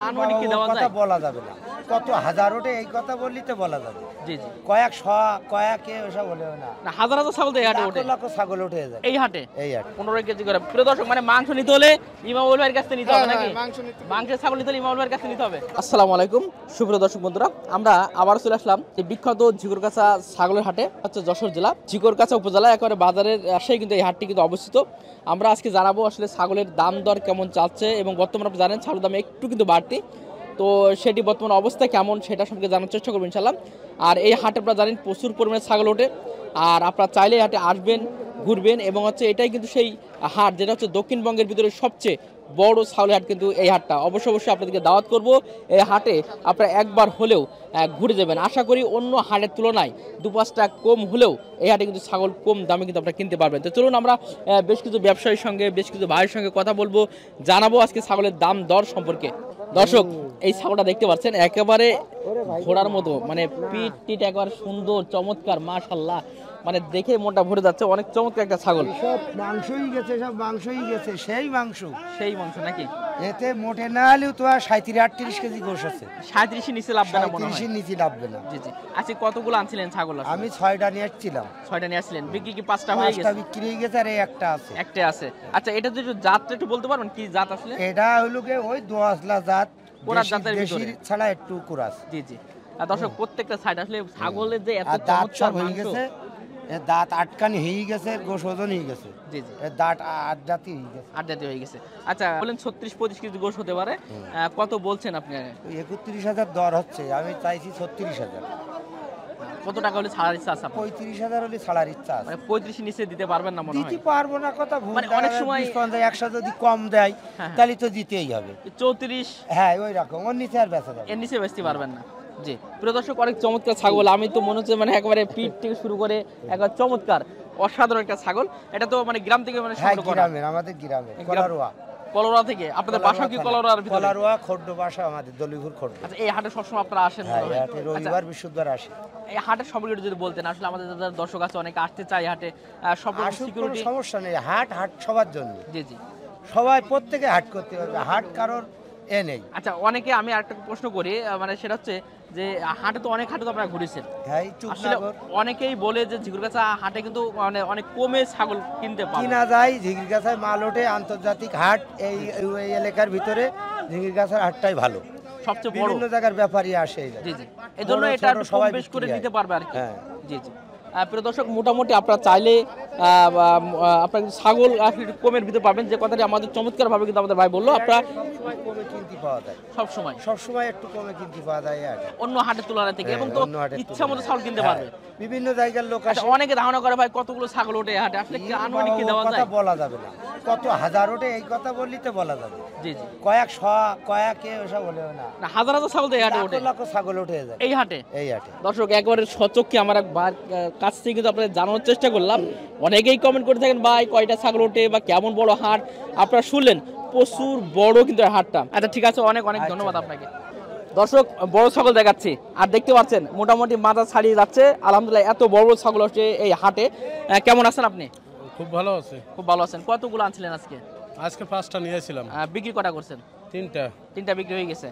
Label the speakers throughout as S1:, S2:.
S1: আনুমানিক কি দেওয়া যায়?
S2: বলা যাবে না, কত হাজার ওঠে এই কথা বললি তো বলা যাবে।
S1: জি জি।
S2: কয়েক শ কয়েক ওসব বলেও না,
S1: না হাজার হাজার ছাগল তো এই হাটে ওঠে।
S2: লাখ ছাগল উঠে যায়
S1: এই হাটে
S2: এই হাটে।
S1: 15 কেজি করে। প্রিয় দর্শক, মানে মাংস নিতে হলে ইমামুল ভাইয়ের কাছে নিতে হবে নাকি? মাংসের ছাগল নিতে হলে ইমামুল ভাইয়ের কাছে নিতে হবে। আসসালামু আলাইকুম সুপ্রিয় দর্শক বন্ধুরা, আমরা আবার চলে আসলাম এই বিখ্যাত ঝিকরগাছা ছাগলের হাটে, হচ্ছে যশোর জেলা ঝিকরগাছা উপজেলা একেবারে বাজারের সেই কিন্তু এই হাটটি কিন্তু অবস্থিত। আমরা আজকে জানাবো আসলে ছাগলের দাম দর কেমন চাচ্ছে এবং বর্তমানে আপনি জানেন ছাগলের দাম একটু কিন্তু বাড়তি, তো সেটি বর্তমান অবস্থা কেমন সেটা সম্পর্কে জানার চেষ্টা করবো ইনশাল্লাহ। আর এই হাটে আপনারা জানেন প্রচুর পরিমাণে ছাগল ওঠে, আর আপনারা চাইলে এই হাটে আসবেন, ঘুরবেন, এবং হচ্ছে এটাই কিন্তু সেই হাট যেটা হচ্ছে দক্ষিণবঙ্গের ভিতরে সবচেয়ে বড় ছাগলের হাট কিন্তু এই হাটটা। অবশ্যই আপনাদেরকে দাওয়াত করব, এই হাটে আপনারা একবার হলেও ঘুরে যাবেন। আশা করি অন্য হাটের তুলনায় 2-5 টাকা কম হলেও এই হাটে কিন্তু ছাগল কম দামে কিন্তু আপনারা কিনতে পারবেন। তো চলুন আমরা বেশ কিছু ব্যবসায়ীর সঙ্গে, বেশ কিছু ভাইয়ের সঙ্গে কথা বলবো, জানাবো আজকে ছাগলের দাম দর সম্পর্কে। দর্শক, এই ছাগলটা দেখতে পাচ্ছেন একেবারে ঘোড়ার মতো, মানে পিঠ টিট একেবারে সুন্দর চমৎকার, মাশাআল্লাহ, মানে দেখে মনটা ভরে যাচ্ছে। অনেক চমৎকার একটা ছাগল।
S2: সব মাংসই গেছে, সব মাংসই গেছে, সেই মাংস
S1: নাকি?
S2: এতে মোটে না হলেও তো আর 37-38 কেজি গোশ আছে।
S1: 37 নিচে লাভবে না মনে হয়।
S2: 37 নিচে লাভবে না।
S1: জি জি। আচ্ছা, কতগুলো আনছিলেন ছাগল?
S2: আমি 6টা নিয়ে আসছিলাম।
S1: 6টা নিয়ে আসছিলেন, বিক্রি কি 5টা হয়ে গেছে?
S2: 5টা বিক্রি হয়ে গেছে আর এই একটা আছে।
S1: একটা আছে। আচ্ছা, এটা যদি জাতটা একটু বলতে পারবেন, কি জাত আসলে?
S2: এটা হলো কি ওই দোয়াজলা জাত,
S1: কোরাস জাতের ভিতরে
S2: দেশি ছাড়া একটু কোরাস।
S1: জি জি। আর দর্শক, প্রত্যেকটা সাইড আসলে ছাগলের যে এত
S2: দাঁত
S1: চমৎকার
S2: সব হয়ে
S1: মাংস।
S2: গেছে, এর দাঁত আটকানি হয়ে গেছে, গোশ ওজন হয়ে গেছে।
S1: জি জি।
S2: এর দাঁত আট জাতি হয়ে গেছে,
S1: 8 জাতীয় হয়ে গেছে। আচ্ছা, বলেন 36-25 কেজি গোশ হতে পারে, কত বলছেন আপনি?
S2: 31,000 দর হচ্ছে, আমি চাইছি 36,000।
S1: কত টাকা হলে ছাড়ার ইচ্ছা আছে আপনার?
S2: 35,000 হলে ছাড়ার ইচ্ছা আছে।
S1: মানে 35 নিচে দিতে পারবেন না মনে হয়?
S2: দিতে পারবো না, কথা ভুল।
S1: মানে অনেক সময়
S2: 20-50 100 যদি কম দেয় তাহলে তো দিতেই হবে।
S1: 34
S2: হ্যাঁ ওই রকম, ওর নিচে আর বেচা যাবে
S1: এর নিচে বেচতে পারবেন না। জি প্রিয় দর্শক, অনেক চমৎকার ছাগল। আমি তো মনে হচ্ছে মানে একেবারে পিঠ থেকে শুরু করে একবার চমৎকার অসাধারণ একটা ছাগল। এটা তো মানে গ্রাম থেকে মানে
S2: হ্যাঁ,
S1: সংগ্রহ করা?
S2: গ্রামের, আমাদের গ্রামে কলারোয়া।
S1: কলোরা থেকে? আপনাদের বাসা কি কলোরার ভিতরে?
S2: কলারোয়া খোর্দ বাসা আমাদের, দলিপুর খোর্দ।
S1: আচ্ছা, এই হাটে সবসময় আপনারা আসেন?
S2: হ্যাঁ, হাটে রবিবার বৃহস্পতিবার আসে।
S1: এই হাটের সম্পর্কে যদি বলতেন, আসলে আমাদের যারা দর্শক আছে অনেকে আসতে চায় এই হাটে, সব সিকিউরিটি?
S2: সমস্যা নেই, হাট সবার জন্য।
S1: জি জি।
S2: সবাই প্রত্যেকে হাট করতে পারবে, হাট কারোর নেই।
S1: আচ্ছা, অনেকে আমি আরেকটা প্রশ্ন করি, মানে সেটা হচ্ছে যে হাটে তো অনেক হাটে তো আপনারা ঘুরেছেন,
S2: হ্যাঁ,
S1: আসলে অনেকেই বলে যে ঝিকরগাছা হাটে কিন্তু মানে অনেক কমে ছাগল কিনতে পারে।
S2: কিনা যায়, ঝিকরগাছায় মাল ওঠে, আন্তর্জাতিক হাট এই এলাকার ভিতরে ঝিকরগাছার হাটটাই ভালো,
S1: সবচেয়ে বড়,
S2: বিভিন্ন জায়গার ব্যাপারী আসে।
S1: জি জি। এজন্য এটা একটু কম বেশ করে নিতে পারবে আর কি।
S2: হ্যাঁ
S1: জি জি। প্রিয় দর্শক, মোটামুটি আপনারা চাইলে আপনার ছাগল একটু কমের ভিতরে পাবেন, যে কথাটি আমাদের চমৎকার ভাবে কিন্তু আমাদের ভাই বললো। আপনারা
S2: কমে কিনতে পাওয়া যায়,
S1: সব সময়
S2: একটু কমে কিনতে পাওয়া যায়
S1: অন্য হাটের তুলনায় থেকে, এবং তো ইচ্ছা মতো ছাগল কিনতে পারবে।
S2: বিভিন্ন জায়গার লোক আসে।
S1: অনেকে ধারণা করে ভাই কতগুলো ছাগল ওঠে এই হাটে, আসলে কি আনুমানিক কি দেওয়া যায়?
S2: বলা যাবে না, কত হাজার ওঠে এই কথা বললি তো বলা যাবে।
S1: জি জি।
S2: কয়েক শ কয়েক ওসব বলেও না,
S1: হাজার হাজার ছাগল তো এই হাটে ওঠে,
S2: লাখ ছাগল উঠে যায়
S1: এই হাটে।
S2: দর্শক,
S1: একবারে সচক্ষে আমার কাছ থেকে কিন্তু আপনাদের জানানোর চেষ্টা করলাম। অনেকেই কমেন্ট করে থাকেন ভাই কয়টা ছাগল ওঠে বা কেমন বড় হাট, আপনারা শুনলেন প্রচুর বড় কিন্তু হাটটা। আচ্ছা ঠিক আছে, অনেক ধন্যবাদ আপনাকে। দর্শক, বড় ছাগল দেখাচ্ছি, আর দেখতে পাচ্ছেন মোটামুটি মাথা ছাড়িয়ে যাচ্ছে। আলহামদুলিল্লাহ, এত বড় ছাগল আসছে এই হাটে। কেমন আছেন আপনি?
S3: খুব ভালো আছে।
S1: খুব ভালো আছেন। কতগুলো আনছিলেন আজকে?
S3: আজকে 5টা নিয়েছিলাম।
S1: বিক্রি কটা করছেন?
S3: 3টা
S1: বিক্রি হয়ে গেছে,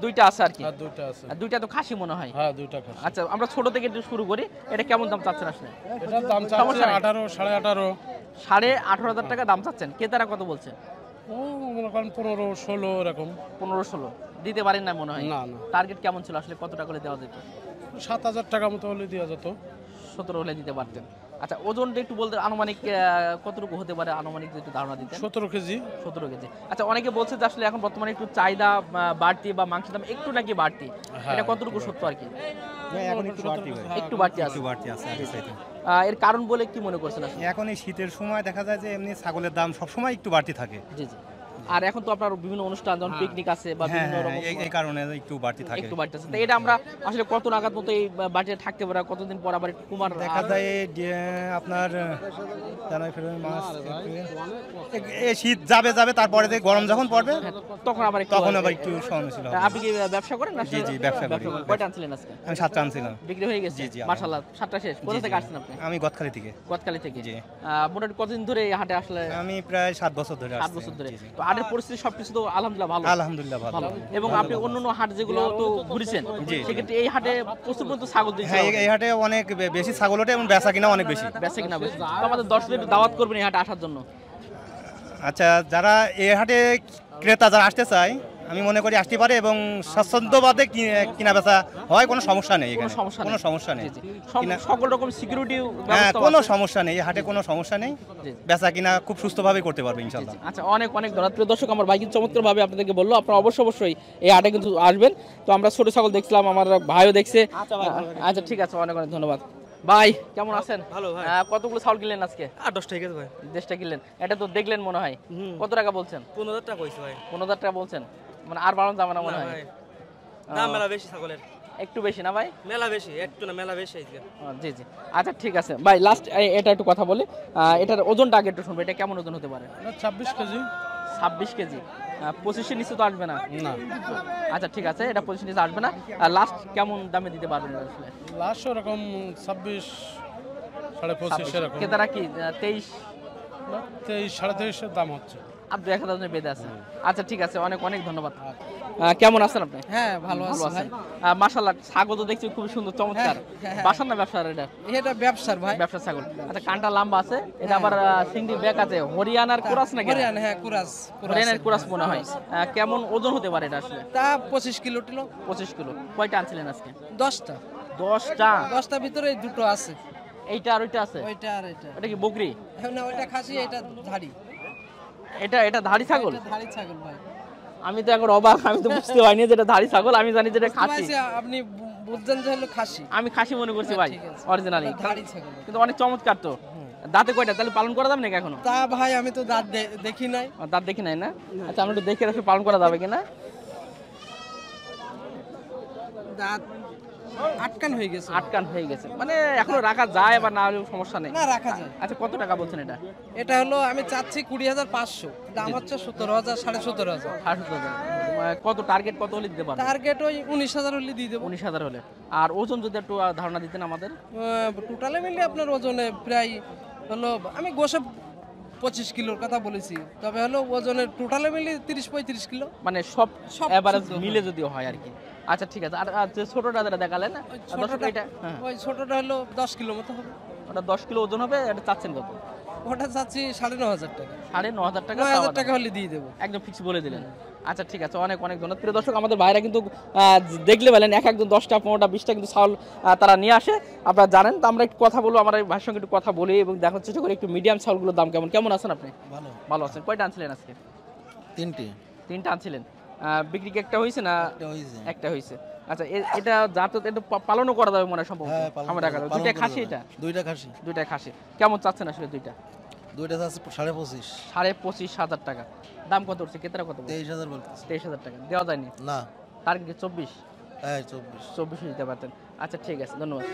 S1: 2টা আছে আর কি?
S3: আর 2টা আছে।
S1: 2টা তো খাসি মনে হয়?
S3: হ্যাঁ, 2টা খাসি।
S1: আচ্ছা, আমরা ছোট থেকে একটু শুরু করি। এটা কেমন দাম চাচ্ছেন আসলে?
S3: এটার দাম চাচ্ছে 18, 18.5।
S1: 18,500 টাকা দাম চাচ্ছেন, ক্রেতারা কত বলছে?
S3: ও মনে করেন 15, 16 এরকম।
S1: 15-16 দিতে পারেন না মনে হয়?
S3: না না।
S1: টার্গেট কেমন ছিল আসলে, কত টাকা করে দেওয়া যেত?
S3: 7,000 টাকা মতো হলে দেওয়া যেত।
S1: 17 হলে দিতে পারতেন। আচ্ছা, ওজনটা একটু বলতে, আনুমানিক কতটুকু হতে পারে, আনুমানিক যদি একটু ধারণা দিতেন।
S3: 17 কেজি।
S1: 17 কেজি। আচ্ছা, অনেকে বলছে যে আসলে এখন বর্তমানে একটু চাহিদা বাড়তি, বা মাংসের দাম একটু নাকি বাড়তি, এটা কতটুকু সত্য আর কি?
S3: এখন একটু
S1: বাড়তি আছে। এর কারণ বলে কি মনে করছেন আসলে?
S4: এখন এই শীতের সময় দেখা যায় যে এমনি ছাগলের দাম সবসময় একটু বাড়তি থাকে।
S1: জি জি। আর এখন তো আপনার বিভিন্ন অনুষ্ঠান, যেমন পিকনিক আছে বা বিভিন্ন রকম,
S4: এই কারণে একটু বাড়তি থাকে,
S1: একটু বাড়তি আছে। তো এটা আমরা আসলে কত নাগাদ মতো এই বাড়িতে থাকতে পারে, কতদিন পর আবার একটু কুমার
S4: দেখা যায় আপনার জানুয়ারি ফেব্রুয়ারি মাস এই শীত যাবে তারপরে গরম যখন পড়বে
S1: তখন আবার একটু
S4: সহনশীল হবে।
S1: আপনি কি ব্যবসা করেন না?
S4: জি জি, ব্যবসা করি।
S1: কয়টা আনছিলেন আজকে?
S4: আমি 7টা আনছিলাম।
S1: বিক্রি হয়ে গেছে?
S4: জি জি,
S1: মাশাআল্লাহ। 7টা শেষ। কোথা থেকে আসছেন আপনি?
S4: আমি গদখালি থেকে।
S1: গদখালি থেকে?
S4: জি।
S1: মোটামুটি কতদিন ধরে এই হাটে আসলে?
S4: আমি প্রায় 7 বছর ধরে আসছি।
S1: 7 বছর ধরে। তো হাটে হাটের পরিস্থিতি সবকিছু তো আলহামদুলিল্লাহ ভালো।
S4: আলহামদুলিল্লাহ ভালো।
S1: এবং আপনি অন্যান্য হাট যেগুলো তো ঘুরেছেন, সেক্ষেত্রে এই হাটে প্রচুর পর্যন্ত ছাগল দিচ্ছে।
S4: হ্যাঁ, এই হাটে অনেক বেশি ছাগল ওঠে এবং বেচা কিনা অনেক বেশি।
S1: বেচা কিনা বেশি। তো আমাদের দর্শকদের একটু দাওয়াত করবেন এই হাটে আসার জন্য।
S4: আচ্ছা, যারা এই হাটে ক্রেতা যারা আসতে চায়, আমি মনে করি আসতে পারে এবং স্বাচ্ছন্দ্যবাদে কিনা বেচা হয়, কোনো সমস্যা নেই, কোনো সমস্যা নেই,
S1: সকল রকম সিকিউরিটি
S4: হ্যাঁ, কোনো সমস্যা নেই, এই হাটে কোনো সমস্যা নেই, বেচা কিনা খুব সুস্থভাবে করতে পারবে ইনশাআল্লাহ।
S1: আচ্ছা, অনেক ধন্যবাদ প্রিয় দর্শক। আমার ভাই কিন্তু চমৎকারভাবে আপনাদেরকে বললো, আপনারা অবশ্যই এই হাটে কিন্তু আসবেন। তো আমরা ছোট ছাগল দেখছিলাম, আমার ভাইও দেখছে। আচ্ছা ঠিক আছে, অনেক ধন্যবাদ ভাই। কেমন আছেন?
S5: ভালো ভাই।
S1: কতগুলো ছাগল কিনলেন আজকে?
S5: 10টা ঠিক আছে ভাই।
S1: 10টা কিনলেন, এটা তো দেখলেন মনে হয়। কত টাকা বলছেন?
S5: 15,000 টাকা কইছে ভাই।
S1: 15,000 টাকা বলছেন, মানে আর বাড়ানো যাবে না মনে হয়।
S5: দাম মেলা বেশি ছাগলের।
S1: একটু বেশি না ভাই?
S5: মেলা বেশি, একটু না মেলা বেশি আজকে।
S1: জি জি, আচ্ছা ঠিক আছে ভাই। লাস্ট এটা একটু কথা বলি, এটার ওজনটা আগে একটু শুনবো। এটা কেমন ওজন হতে পারে?
S3: 26 কেজি।
S1: 26 কেজি। 25-এর নিচে তো আসবে না?
S3: না।
S1: আচ্ছা ঠিক আছে, এটা 25-এর নিচে আসবে না। লাস্ট কেমন দামে দিতে পারবেন আসলে?
S3: লাস্ট ওরকম 26, 25.5 এরকম।
S1: ক্রেতারা কি 23,
S3: 23-23.5 দাম হচ্ছে।
S1: আর 2-1,000 বেঁধে আছে। আচ্ছা ঠিক আছে, অনেক ধন্যবাদ। কেমন আছেন আপনি?
S6: হ্যাঁ, ভালো আছি।
S1: মাশাআল্লাহ, ছাগল তো দেখছি খুব সুন্দর, চমৎকার। বাসার না ব্যবসার?
S6: এটা ব্যবসার ভাই।
S1: ব্যবসার ছাগল। আচ্ছা, কানটা লম্বা আছে, এটা আবার সিংড়ি ব্যাক আছে। হরিয়ানার কুরাস নাকি?
S6: হ্যাঁ,
S1: হরিয়ানার কুরাস মনে হয়। কেমন ওজন হতে পারে এটা আসলে?
S6: তা 25 কিলো টিলো।
S1: 25 কিলো। কয়টা আনছিলেন আজকে?
S6: 10টা।
S1: 10টা
S6: ভিতরে দুটো আছে।
S1: এইটা আর ওইটা আছে?
S6: ওইটা আর এটা।
S1: এটা কি বকরি?
S6: না, ওইটা খাসি, এটা ধাড়ি।
S1: এটা ধাড়ি ছাগল?
S6: এটা ধাড়ি ছাগল ভাই।
S1: আমি তো এখন অবাক, আমি তো বুঝতে পারিনি যে এটা ধাড়ি ছাগল। আমি জানি যে এটা খাসি।
S6: আপনি বুঝছেন যে হলো খাসি।
S1: আমি খাসি মনে করছি ভাই, অরিজিনালি
S6: ধাড়ি ছাগল।
S1: কিন্তু অনেক চমৎকার। তো দাঁতে কয়টা? তাহলে পালন করা যাবে নাকি এখনো?
S6: তা ভাই আমি তো দাঁত দেখি নাই।
S1: দাঁত দেখি নাই না? আচ্ছা, আমরা একটু দেখে রাখি পালন করা যাবে কিনা।
S6: দাঁত আটকান হয়ে গেছে,
S1: মানে এখনো রাখা যায় বা না হলেও সমস্যা নেই?
S6: না, রাখা যায়।
S1: আচ্ছা, কত টাকা বলছেন এটা?
S6: এটা হলো আমি চাচ্ছি 20,500, দাম হচ্ছে 17,000, 17,500।
S1: কত টার্গেট, কত হলে দিতে পারবেন?
S6: টার্গেট ওই 19,000 হলে দিয়ে দেবো।
S1: 19,000 হলে। আর ওজন যদি একটু ধারণা দিতেন আমাদের।
S6: টোটালে মিলে আপনার ওজনে প্রায় হলো, আমি গোসে 25 কিলোর কথা বলেছি, তবে হলো ওজনের টোটালে মিলে 30-35 কিলো,
S1: মানে সব এভারেজ মিলে যদি হয় আর কি। আচ্ছা ঠিক আছে। আর যে ছোটটা যেটা দেখালেন,
S6: ওই ছোটটা হলো 10 কিলো মতো হবে।
S1: ওটা 10 কিলো ওজন হবে। এটা চাচ্ছেন কত?
S6: ওটা চাচ্ছি 9,500 টাকা।
S1: 9,500 টাকা?
S6: 9,000 টাকা হলে দিয়ে দেবো,
S1: একদম ফিক্স বলে দিলেন। আচ্ছা ঠিক আছে, অনেক ধন্যবাদ। প্রিয় দর্শক, আমাদের ভাইরা কিন্তু দেখলে বলেন একজন 10টা 15টা 20টা কিন্তু ছাগল তারা নিয়ে আসে, আপনারা জানেন। তো আমরা একটু কথা বলবো, আমার ভাইয়ের সঙ্গে একটু কথা বলি এবং দেখার চেষ্টা করি একটু মিডিয়াম ছাগলগুলোর দাম কেমন আছেন আপনি? ভালো আছেন। কয়টা আনছিলেন আজকে? 3টা আনছিলেন। বিক্রি কি একটা হয়েছে না? একটা হয়েছে। আচ্ছা, এটা জাত এটা পালনও করা যাবে মনে হয় সম্ভব? আমার টাকা দুইটা খাসি? এটা দুইটা খাসি। কেমন চাচ্ছেন আসলে দুইটা?
S2: দুইটা আছে 25,500।
S1: 25,500 টাকা। দাম কত উঠছে? কেতরা কত?
S2: 23,000 বলতেছে।
S1: 23,000 টাকা দেওয়া যায়নি
S2: না।
S1: টার্গেট 24?
S2: হ্যাঁ, 24
S1: দিতে পারতেন। আচ্ছা ঠিক আছে, ধন্যবাদ।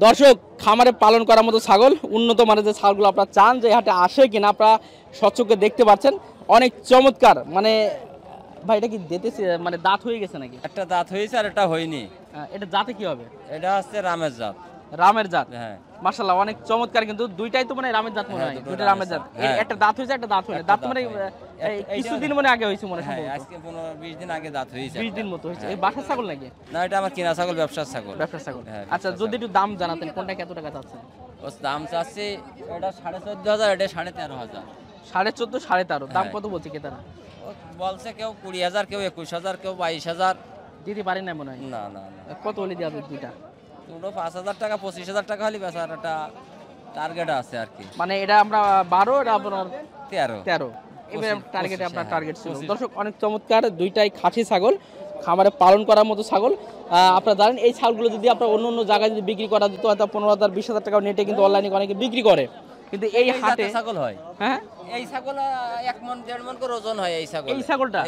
S1: দর্শক, খামারে পালন করার মতো ছাগল, উন্নত মানের যে ছাগলগুলো আপনারা চান যে হাটে আসে কিনা, আপনারা স্বচক্ষে দেখতে পাচ্ছেন, অনেক চমৎকার। মানে ভাই, এটা কি দিতেছে মানে দাঁত হয়ে গেছে নাকি?
S7: একটা দাঁত হয়েছে আর একটা হয়নি।
S1: এটা জাতে কি হবে?
S7: এটা হচ্ছে রামের জাত।
S1: রামের জাত?
S7: হ্যাঁ।
S1: মাশাআল্লাহ, অনেক চমৎকার। কিন্তু দুইটাই তো মানে রামের জাত মনে হয়। দুইটা রামের জাত। একটা দাঁত হয়েছে, একটা দাঁত হয়নি। দাঁত মানে কিছুদিন মানে আগে হয়েছে মনে হয়।
S7: আজকে 15-20 দিন আগে দাঁত হয়েছে।
S1: 20 দিন মতো হয়েছে। এই বাসার ছাগল নাকি?
S7: না, এটা আমার কিনা ছাগল, ব্যবসার ছাগল।
S1: ব্যবসার ছাগল। আচ্ছা, যদি একটু দাম জানাতেন, কোনটা কত টাকা চাচ্ছেন?
S7: ও দাম চাচ্ছি এটা 14,500, এটা 13,500।
S1: 14,500, 13,500। দাম কত বলছে ক্রেতারা?
S7: ও বলছে কেউ 20,000, কেউ 21,000, কেউ 22,000।
S1: দিতে পারেন না মনে হয়?
S7: না।
S1: কত হলে দেওয়া যাবে দুইটা?
S7: দুটো 5,000 টাকা, 25,000 টাকা হলে বেচার একটা টার্গেট আছে আর কি।
S1: মানে এটা আমরা 12, এটা আপনার
S7: 13।
S1: এবার টার্গেটে আপনার টার্গেট ছিল। দর্শক, অনেক চমৎকার, দুইটাই খাসি ছাগল, খামারে পালন করার মতো ছাগল। আপনারা জানেন এই ছাগলগুলো যদি আপনার অন্য জায়গায় যদি বিক্রি করা যেত, হয়তো 15,000 20,000 টাকা নেটে কিন্তু অনলাইনে অনেকে বিক্রি করে, কিন্তু এই হাটে
S7: ছাগল হয়।
S1: হ্যাঁ,
S7: এই ছাগল 1 মণ 1.5 মণ করে ওজন হয়। এই ছাগলটা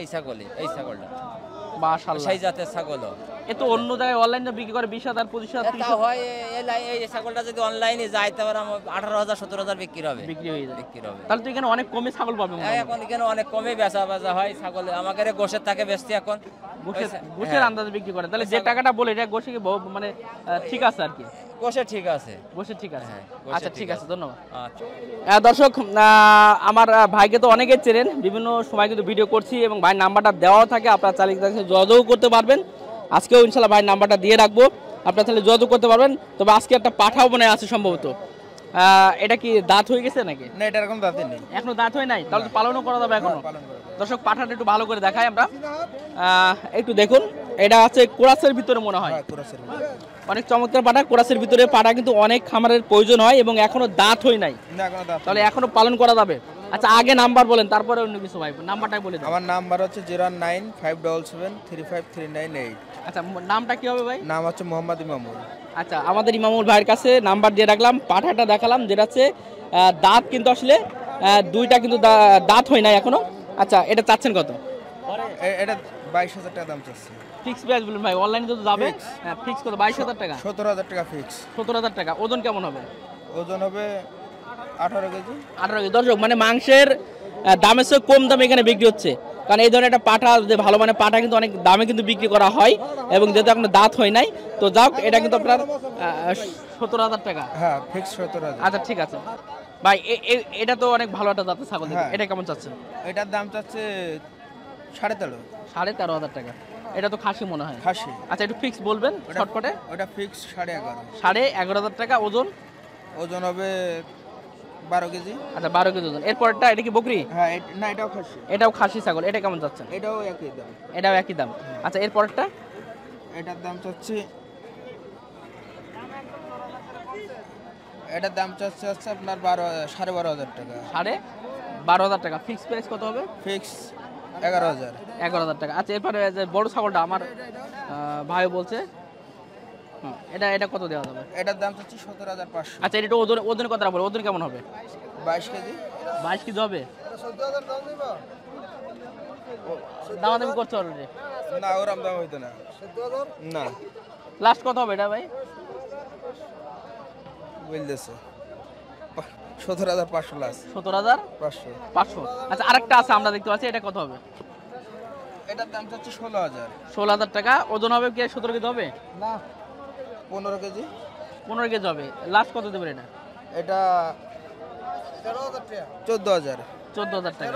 S1: মাশাআল্লাহ,
S7: সেই জাতের ছাগল।
S1: এ তো অন্য জায়গায় অনলাইনে বিক্রি করে 20,000 25,000
S7: তা
S1: 30,000
S7: হয় এই ছাগলটা যদি অনলাইনে যায় তাহলে আমার 18,000 17,000 বিক্রি হবে।
S1: বিক্রি হয়ে যায়।
S7: বিক্রি হবে।
S1: তাহলে তো এখানে অনেক কমে ছাগল পাবে মনে হয়।
S7: এখন এখানে অনেক কমে বেচা হয় ছাগল, আমাদের গোশের থাকে বেচতে এখন।
S1: গোশের আন্দাজে বিক্রি করে, তাহলে যে টাকাটা বলে এটা গোশে কি মানে ঠিক আছে আর কি?
S7: গোশে ঠিক আছে।
S1: গোশে ঠিক আছে।
S7: হ্যাঁ,
S1: আচ্ছা ঠিক আছে, ধন্যবাদ।
S7: আচ্ছা।
S1: দর্শক, আমার ভাইকে তো অনেকে চেনেন, বিভিন্ন সময় কিন্তু ভিডিও করছি এবং ভাইয়ের নাম্বারটা দেওয়া থাকে, আপনারা চাইলে তার সাথে যোগাযোগ করতে পারবেন। আজকেও ইনশাল্লাহ ভাইয়ের নাম্বারটা দিয়ে রাখবো, আপনারা তাহলে যোগাযোগ করতে পারবেন। তবে আজকে একটা পাঠাও মনে আছে সম্ভবত, এটা কি দাঁত হয়ে গেছে নাকি?
S2: না, এটা এরকম দাঁতে নেই,
S1: এখনো দাঁত হয় নাই, তাহলে তো পালনও করা যাবে এখনো। দর্শক, পাঠাটা একটু ভালো করে দেখাই আমরা, একটু দেখুন। এটা আছে কোরাসের ভিতরে মনে হয়, অনেক চমৎকার পাঠা। কোরাসের ভিতরে পাঠা কিন্তু অনেক খামারের প্রয়োজন হয় এবং এখনো দাঁত হয় নাই, তাহলে এখনো পালন করা যাবে। আচ্ছা, আগে নাম্বার বলেন, তারপরে অন্য কিছু ভাই, নাম্বারটাই বলে দেন।
S2: আমার নাম্বার হচ্ছে 09577353988।
S1: আচ্ছা, নামটা কি হবে ভাই?
S2: নাম হচ্ছে মোহাম্মদ ইমামুল।
S1: আচ্ছা, আমাদের ইমামুল ভাইয়ের কাছে নাম্বার দিয়ে রাখলাম। পাঠাটা দেখালাম, যেটা হচ্ছে দাঁত কিন্তু আসলে দুইটা কিন্তু দাঁত হয় নাই এখনো। আচ্ছা, এটা চাচ্ছেন কত?
S2: এটা 22,000 টাকা দাম চাচ্ছি।
S1: ফিক্স প্রাইস বলুন ভাই, অনলাইনে তো যাবে। হ্যাঁ, ফিক্স কত? 22,000 টাকা।
S2: 17,000 টাকা ফিক্স।
S1: 17,000 টাকা। ওজন কেমন হবে?
S2: ওজন হবে 18 কেজি।
S1: 18 কেজি। দর্শক, মানে মাংসের দামের চেয়ে কম দামে এখানে বিক্রি হচ্ছে, কারণ এই ধরনের একটা পাঠা, যে ভালো মানে পাঠা কিন্তু অনেক দামে কিন্তু বিক্রি করা হয়, এবং যেহেতু এখনো দাঁত হয় নাই, তো যাক, এটা কিন্তু আপনার 17,000 টাকা।
S2: হ্যাঁ, ফিক্স 17,000।
S1: আচ্ছা ঠিক আছে ভাই, এটা তো অনেক ভালো একটা জাতের ছাগল।
S2: হ্যাঁ।
S1: এটা কেমন চাচ্ছেন?
S2: এটার দাম চাচ্ছে 13.5।
S1: 13,500 টাকা। এটা তো খাসি মনে হয়।
S2: খাসি।
S1: আচ্ছা, একটু ফিক্স বলবেন শর্টকাটে।
S2: ওটা ফিক্স 11.5।
S1: 11,500 টাকা। ওজন?
S2: ওজন হবে 12 কেজি।
S1: আচ্ছা, 12 কেজি ওজন। এরপরটা এটা কি বকরি?
S2: হ্যাঁ, না, এটাও খাসি।
S1: এটাও খাসি ছাগল। এটা কেমন চাচ্ছেন?
S2: এটাও একই দাম।
S1: এটাও একই দাম। আচ্ছা, এরপরটা?
S2: এটার দাম চাচ্ছি আপনার 12,500 টাকা।
S1: 12,500 টাকা। ফিক্স প্রাইস কত হবে?
S2: ফিক্স 11,000।
S1: 11,000 টাকা। আচ্ছা, এরপরে যে বড় ছাগলটা আমার ভাই বলছে, এটা কত দেওয়া যাবে?
S2: এটার দাম চাচ্ছি 17,500।
S1: আচ্ছা, এটা ওজন কতটা বলে? ওজন কেমন হবে?
S2: 22 কেজি।
S1: 22 কেজি হবে? দামাদামি করছো অলরেডি?
S2: না, ওরম দাম হইতো না। না,
S1: লাস্ট কত হবে এটা ভাই?
S2: বলতেছে 17,500 লাস্ট।
S1: 17,500। আচ্ছা, আরেকটা আছে আমরা দেখতে পাচ্ছি, এটা কত হবে?
S2: এটার দাম চাচ্ছি 16,000।
S1: 16,000 টাকা। ওজন হবে কি 17 কেজি হবে?
S2: না, 15 কেজি।
S1: 15 কেজি হবে। লাস্ট কত দেবেন এটা?
S2: এটা 14,000।
S1: 14,000 টাকা।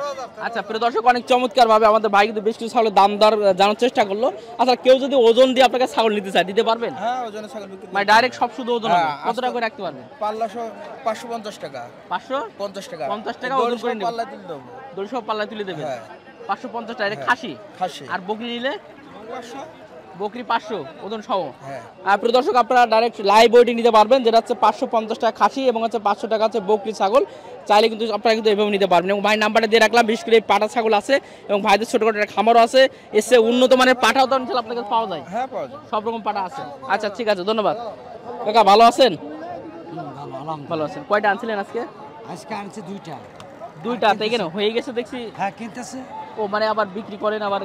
S1: আচ্ছা, প্রিয় দর্শক, অনেক চমৎকার ভাবে আমাদের ভাই কিন্তু বেশ কিছু ছাগলের দাম দর জানার চেষ্টা করলো। আচ্ছা, কেউ যদি ওজন দিয়ে আপনাকে ছাগল নিতে চায়, দিতে পারবেন?
S2: হ্যাঁ, ওজনে ছাগল বিক্রি।
S1: মানে ডাইরেক্ট সব শুধু ওজন হবে?
S2: হ্যাঁ,
S1: কত টাকা করে রাখতে পারবেন?
S2: 550 টাকা।
S1: 550
S2: টাকা।
S1: 50 টাকা ওজন করে নেব।
S2: পাল্লা তুলে দেবো।
S1: 200 পাল্লায় তুলে দেবেন।
S2: হ্যাঁ।
S1: 550 টাকা। এটা খাসি?
S2: খাসি।
S1: আর বকরি নিলে?
S2: 500।
S1: বকরি 500 ওজন সহ।
S2: হ্যাঁ।
S1: আর প্রিয় দর্শক, আপনারা ডাইরেক্ট লাইভ ওয়েটিং নিতে পারবেন, যেটা হচ্ছে 550 টাকা খাসি এবং হচ্ছে 500 টাকা হচ্ছে বকরি ছাগল। চাইলে কিন্তু আপনারা কিন্তু এভাবে নিতে পারবেন। এবং ভাই নাম্বারটা দিয়ে রাখলাম, বিশেষ করে এই পাঠা ছাগল আছে এবং ভাইদের ছোটখাটো একটা খামারও আছে, এসে উন্নত মানের পাঠাও তো আপনার কাছে পাওয়া যায়?
S2: হ্যাঁ, পাওয়া যায়।
S1: সব রকম পাঠা আছে। আচ্ছা ঠিক আছে, ধন্যবাদ কাকা। ভালো আছেন? ভালো আছেন। কয়টা আনছিলেন আজকে?
S8: আজকে আনছে দুইটা।
S1: তো এখানে হয়ে গেছে দেখছি।
S8: হ্যাঁ, কিনতেছে।
S1: ও মানে আবার বিক্রি করেন, আবার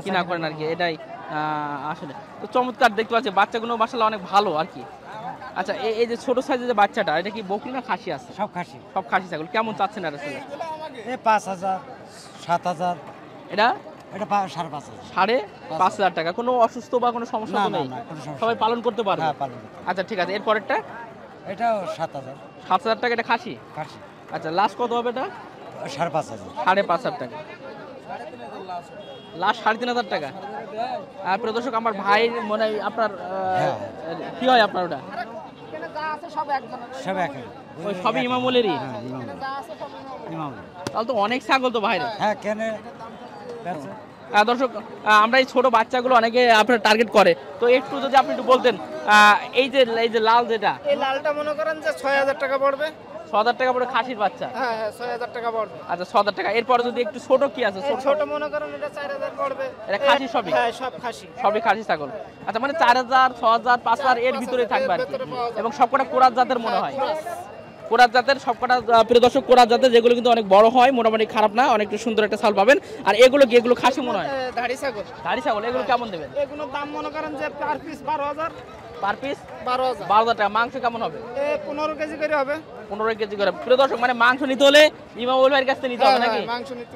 S1: কিনা করেন আর কি, এটাই আসলে তো চমৎকার দেখতে পাচ্ছি। বাচ্চাগুলো মাশাআল্লাহ অনেক ভালো আর কি। আচ্ছা, এই যে ছোট সাইজের যে বাচ্চাটা, এটা কি বকরি না খাসি আছে?
S8: সব খাসি।
S1: সব খাসি ছাগল। কেমন চাচ্ছেন এটা?
S8: 5,000 7,000।
S1: এটা
S8: 5,500।
S1: 5,500 টাকা। কোনো অসুস্থ বা কোনো সমস্যা তো নেই? সবাই পালন করতে পারবে?
S8: হ্যাঁ, পালন।
S1: আচ্ছা ঠিক আছে, এরপরেরটা?
S8: এটাও 7,000।
S1: 7,000 টাকা। এটা খাসি? আচ্ছা, লাস্ট কত হবে এটা?
S8: 5,500।
S1: 5,500 টাকা। লাস্ট 3,500 টাকা। আর প্রিয় দর্শক, আমার ভাই মনে হয় আপনার কি হয় আপনার? ওটা
S8: সব একই।
S1: ওই সবই ইমামুলেরই? তাহলে তো অনেক ছাগল তো ভাইরে।
S8: হ্যাঁ, কেন
S1: দর্শক, আমরা এই ছোট বাচ্চাগুলো অনেকে আপনার টার্গেট করে, তো একটু যদি আপনি একটু বলতেন, এই যে লাল, যেটা
S6: এই লালটা মনে করেন যে 6,000 টাকা পড়বে।
S1: 6,000 টাকা পড়ে খাসির বাচ্চা?
S6: হ্যাঁ, 6,000 টাকা পড়বে।
S1: আচ্ছা, 6,000 টাকা। এরপরে যদি একটু ছোট কি আছে?
S6: ছোট মনে করেন এটা 4,000 পড়বে।
S1: এটা খাসি সবই?
S6: হ্যাঁ, সব খাসি।
S1: সবই খাসি ছাগল। আচ্ছা, মানে 4,000 6,000 5,000 এর ভিতরে থাকবে আর কি। এবং সবকটা কোরাস জাতের মনে হয়? কোরাত জাতের সবকটা প্রিয় দর্শক, কোরাত জাতের যেগুলো কিন্তু অনেক বড় হয়, মোটামুটি খারাপ না, অনেক সুন্দর একটা ছাগল পাবেন। আর এগুলো কি এগুলো খাসি মনে হয়?
S6: ধাড়ি ছাগল।
S1: ধাড়ি ছাগল, এগুলো কেমন দেবেন?
S6: এগুলোর দাম মনে করেন যে পার পিস 12,000।
S1: Per piece
S6: 12,000।
S1: 12,000 টাকা। মাংস কেমন হবে?
S6: 15 কেজি করে হবে।
S1: 15 কেজি করে। প্রিয় দর্শক, মানে মাংস নিতে হলে ইমামুল ভাইয়ের কাছে নিতে হবে নাকি?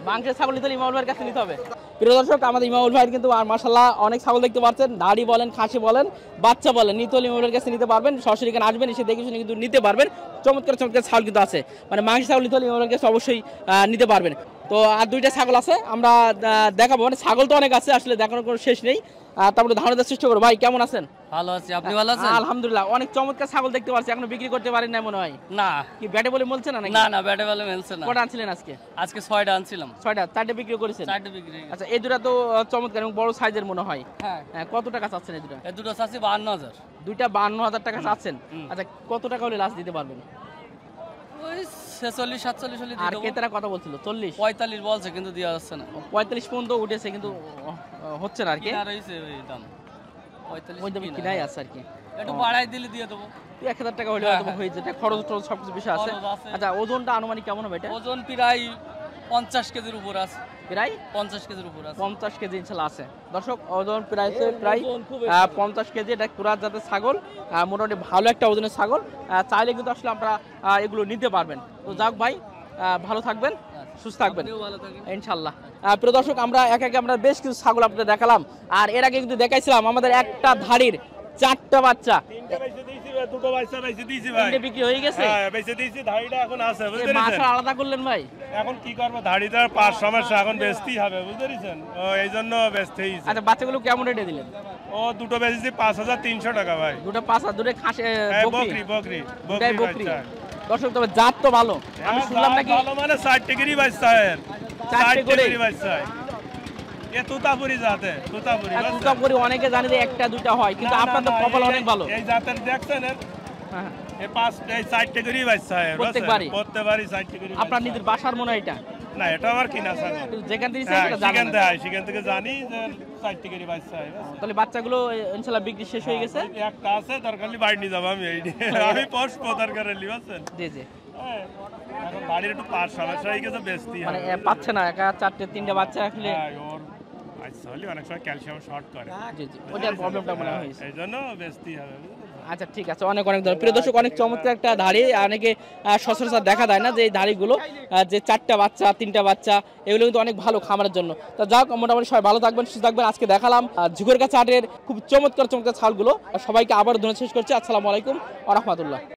S1: মাংসের ছাগল নিতে হলে ইমামুল ভাইয়ের কাছে নিতে হবে। প্রিয় দর্শক, আমাদের ইমামুল ভাইয়ের কিন্তু আর মাশাআল্লাহ অনেক ছাগল দেখতে পাচ্ছেন, দাড়ি বলেন, খাসি বলেন, বাচ্চা বলেন, নিতে হলে ইমামুল ভাইয়ের কাছে নিতে পারবেন। সরাসরি এখানে আসবেন, এসে দেখে শুনে কিন্তু নিতে পারবেন। চমৎকার চমৎকার ছাগল কিন্তু আছে, মানে মাংস ছাগল নিতে হলে ইমামুল ভাইয়ের কাছে অবশ্যই নিতে পারবেন। তো আর দুইটা ছাগল আছে, আমরা দেখাবো। মানে ছাগল তো অনেক আছে, আসলে দেখানোর কোনো শেষ নেই। তারপরে ধারণা দেওয়ার চেষ্টা করবো। ভাই কেমন আছেন?
S7: ভালো আছি, আপনি ভালো আছেন?
S1: আলহামদুলিল্লাহ। অনেক চমৎকার ছাগল দেখতে পাচ্ছি, এখনো বিক্রি করতে পারেন না মনে হয়।
S7: না,
S1: কি ব্যাটে বলে বলছেন না নাকি?
S7: না না, ব্যাটে বলে মেলছে না।
S1: কটা আনছিলেন আজকে?
S7: আজকে 6টা আনছিলাম।
S1: 6টা, 4টে বিক্রি করেছেন?
S7: 4টে বিক্রি হয়ে গেছে।
S1: আচ্ছা, এই দুটো তো চমৎকার এবং বড় সাইজের মনে হয়।
S7: হ্যাঁ।
S1: কত টাকা চাচ্ছেন এই দুটো?
S7: এই দুটো চাচ্ছি 52,000।
S1: দুইটা 52,000 টাকা চাচ্ছেন। আচ্ছা, কত টাকা হলে লাস্ট দিতে পারবেন?
S7: ওই 46-47 হলে
S1: আর
S7: দিয়ে দেবো।
S1: ক্রেতারা কথা বলছিল 40
S7: 45 বলছে, কিন্তু দেওয়া যাচ্ছে না।
S1: 45 পর্যন্ত উঠেছে, কিন্তু হচ্ছে না আর কি।
S7: কিনা রয়েছে ওই দাম 45।
S1: ওই দামে কিনাই আছে আর কি।
S7: একটু বাড়াই দিলে দিয়ে দেবো।
S1: 1000 টাকা হলে হয়তো হয়ে যেতে, খরচ টরচ সবকিছু বিষয় আছে।
S7: খরচ আছে।
S1: আচ্ছা, ওজনটা আনুমানিক কেমন হবে এটা?
S7: ওজন প্রায় 50 কেজির উপর আছে।
S1: প্রায়
S7: 50 কেজির উপর আছে।
S1: 50 কেজি ইনশাল্লাহ আছে। দর্শক, ওজন প্রায় 50 কেজি। এটা কুরাত জাতের ছাগল, মোটামুটি ভালো একটা ওজনের ছাগল। চাইলে কিন্তু আসলে আমরা এগুলো নিতে পারবেন। তো যাক ভাই, ভালো থাকবেন, সুস্থ থাকবেন ইনশাল্লাহ। প্রিয় দর্শক, আমরা আমরা বেশ কিছু ছাগল আপনাদের দেখালাম। আর এর আগে কিন্তু দেখাইছিলাম আমাদের একটা ধাড়ির 4টা বাচ্চা।
S3: দুটো বাচ্চা বেঁচে দিয়েছি ভাই।
S1: বিক্রি হয়ে গেছে?
S3: হ্যাঁ, বেঁচে দিয়েছি। ধাড়িটা এখন আছে, বুঝতে
S1: মাছ
S3: পেরেছেন?
S1: আলাদা করলেন ভাই?
S3: এখন কি করবো, ধাড়িটার পাঁচ সমস্যা, এখন বেচতেই হবে, বুঝতে পেরেছেন? ও এই জন্য বেচতেই।
S1: আচ্ছা, বাচ্চাগুলো কেমন রেটে দিলেন?
S3: ও দুটো বেচেছি 5,300 টাকা ভাই।
S1: দুটো 5,000, দুটো খাসি
S3: বকরি বকরি
S1: দুটাই বকরি।
S3: বাচ্চা।
S1: দর্শক, তবে জাত তো ভালো। আমি শুনলাম নাকি
S3: ভালো মানে 60 ডিগ্রি বাচ্চা এর।
S1: 4টে
S3: 60 ডিগ্রি বাচ্চা। এ তুতাপুরি জাতে, তুতাপুরি বাচ্চা।
S1: তুতাপুরি অনেকে জানে যে একটা দুটা হয়, কিন্তু আপনার তো কপাল অনেক ভালো।
S3: এই জাতের দেখছেন এর?
S1: হ্যাঁ,
S3: এই 60 ডিগ্রি বাচ্চা এর।
S1: প্রত্যেকবারই?
S3: প্রত্যেকবারই 60 ডিগ্রি।
S1: আপনার নিজের বাসার মনে হয় এটা?
S3: না, এটা আমার কিনা ছাগল।
S1: যেখান থেকে
S3: হ্যাঁ,
S1: সেটা জানেন না।
S3: সেখান থেকে জানি যে 60 ডিগ্রি বাচ্চা হয়।
S1: তাহলে বাচ্চাগুলো ইনশাআল্লাহ বিক্রি শেষ হয়ে গেছে?
S3: একটা আছে, দরকার হলে বাড়ি নিয়ে যাবো আমি। এই আমি পোষবো দরকার হলে, বুঝছেন?
S1: জি জি।
S3: হ্যাঁ, এখন বাড়ির একটু পাঁচ সমস্যা হয়ে গেছে, বেচতেই
S1: মানে
S3: হবে।
S1: পাচ্ছে না, একা 4টে-3টে বাচ্চা রাখলে।
S3: হ্যাঁ, ওর আচ্ছা হলে অনেক সময় ক্যালসিয়াম শর্ট করে।
S1: জি জি, ওটার প্রবলেমটা মনে হয়।
S3: এই জন্য বেচতেই হবে।
S1: আচ্ছা, ঠিক আছে। অনেক ধন্যবাদ। প্রিয় দর্শক, অনেক চমৎকার একটা ধাড়ি। অনেকে সচরাচর দেখা যায় না যে এই ধাড়িগুলো, যে 4টা বাচ্চা 3টা বাচ্চা, এগুলো কিন্তু অনেক ভালো খামারের জন্য। তো যাক, মোটামুটি সবাই ভালো থাকবেন, সুস্থ থাকবেন। আজকে দেখালাম ঝিকরগাছা হাটের খুব চমৎকার ছাগলগুলো। সবাইকে আবার ধন্যবাদ শেষ করছি। আসসালামু আলাইকুম ওয়া রাহমাতুল্লাহ।